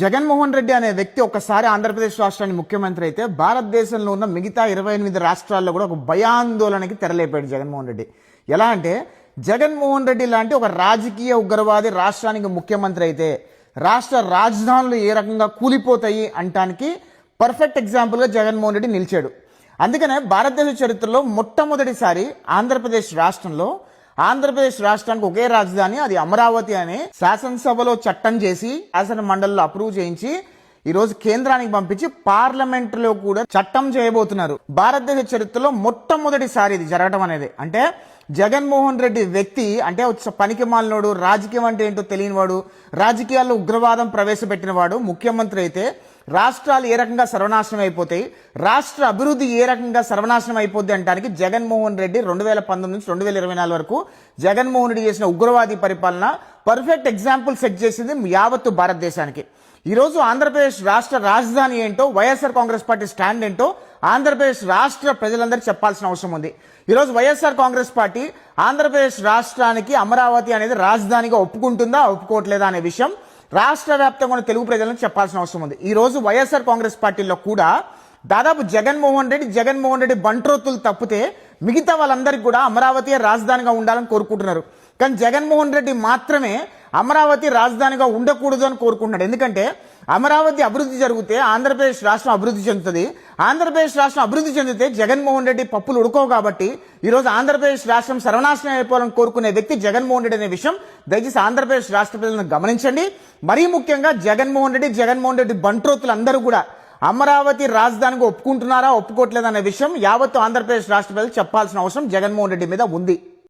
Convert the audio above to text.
జగన్మోహన్ రెడ్డి అనే వ్యక్తి ఒక్కసారి ఆంధ్రప్రదేశ్ రాష్ట్రానికి ముఖ్యమంత్రి అయితే భారతదేశంలో ఉన్న మిగతా 28 రాష్ట్రాల్లో కూడా ఒక భయాందోళనకి తెరలేపాడు జగన్మోహన్ రెడ్డి. ఎలా అంటే జగన్మోహన్ రెడ్డి లాంటి ఒక రాజకీయ ఉగ్రవాది రాష్ట్రానికి ముఖ్యమంత్రి అయితే రాష్ట్ర రాజధానులు ఏ రకంగా కూలిపోతాయి అంటానికి పర్ఫెక్ట్ ఎగ్జాంపుల్గా జగన్మోహన్ రెడ్డి నిలిచాడు. అందుకనే భారతదేశ చరిత్రలో మొట్టమొదటిసారి ఆంధ్రప్రదేశ్ రాష్ట్రానికి ఒకే రాజధాని, అది అమరావతి అని శాసనసభలో చట్టం చేసి శాసన మండలిలో అప్రూవ్ చేయించి ఈరోజు కేంద్రానికి పంపించి పార్లమెంటులో కూడా చట్టం చేయబోతున్నారు. భారతదేశ చరిత్రలో మొట్టమొదటిసారి ఇది జరగడం అనేది. అంటే జగన్మోహన్ రెడ్డి వ్యక్తి అంటే పనికి మాలినోడు, రాజకీయం అంటే ఏంటో తెలియనివాడు, రాజకీయాల్లో ఉగ్రవాదం ప్రవేశపెట్టినవాడు ముఖ్యమంత్రి అయితే రాష్ట్రాలు ఏ రకంగా సర్వనాశనం అయిపోతాయి, రాష్ట్ర అభివృద్ధి ఏ రకంగా సర్వనాశనం అయిపోద్ది అంటానికి జగన్మోహన్ రెడ్డి 2019 నుంచి 2024 వరకు జగన్మోహన్ రెడ్డి చేసిన ఉగ్రవాది పరిపాలన పర్ఫెక్ట్ ఎగ్జాంపుల్ సెట్ చేసింది యావత్తు భారతదేశానికి. ఈరోజు ఆంధ్రప్రదేశ్ రాష్ట్ర రాజధాని ఏంటో, వైఎస్ఆర్ కాంగ్రెస్ పార్టీ స్టాండ్ ఏంటో ఆంధ్రప్రదేశ్ రాష్ట్ర ప్రజలందరికీ చెప్పాల్సిన అవసరం ఉంది. ఈరోజు వైఎస్ఆర్ కాంగ్రెస్ పార్టీ ఆంధ్రప్రదేశ్ రాష్ట్రానికి అమరావతి అనేది రాజధానిగా ఒప్పుకుంటుందా ఒప్పుకోవట్లేదా అనే విషయం రాష్ట్ర వ్యాప్తంగా ఉన్న తెలుగు ప్రజలను చెప్పాల్సిన అవసరం ఉంది. ఈ రోజు వైఎస్ఆర్ కాంగ్రెస్ పార్టీలో కూడా దాదాపు జగన్మోహన్ రెడ్డి బంట్రోతులు తప్పితే మిగతా వాళ్ళందరికీ కూడా అమరావతి రాజధానిగా ఉండాలని కోరుకుంటున్నారు. కానీ జగన్మోహన్ రెడ్డి మాత్రమే అమరావతి రాజధానిగా ఉండకూడదు అని కోరుకుంటున్నాడు. ఎందుకంటే అమరావతి అభివృద్ధి జరిగితే ఆంధ్రప్రదేశ్ రాష్ట్రం అభివృద్ధి చెందుతుంది, ఆంధ్రప్రదేశ్ రాష్ట్రం అభివృద్ధి చెందితే జగన్మోహన్ రెడ్డి పప్పులు ఉడుకోవు. కాబట్టి ఈరోజు ఆంధ్రప్రదేశ్ రాష్ట్రం సర్వనాశనం అయిపోవాలని కోరుకునే వ్యక్తి జగన్మోహన్ రెడ్డి అనే విషయం దయచేసి ఆంధ్రప్రదేశ్ రాష్ట్ర ప్రజలను గమనించండి. మరీ ముఖ్యంగా జగన్మోహన్ రెడ్డి బంట్రోతులు అందరూ కూడా అమరావతి రాజధానిగా ఒప్పుకుంటున్నారా ఒప్పుకోవట్లేదా అనే విషయం యావత్తు ఆంధ్రప్రదేశ్ రాష్ట్ర ప్రజలు చెప్పాల్సిన అవసరం జగన్మోహన్ రెడ్డి మీద ఉంది.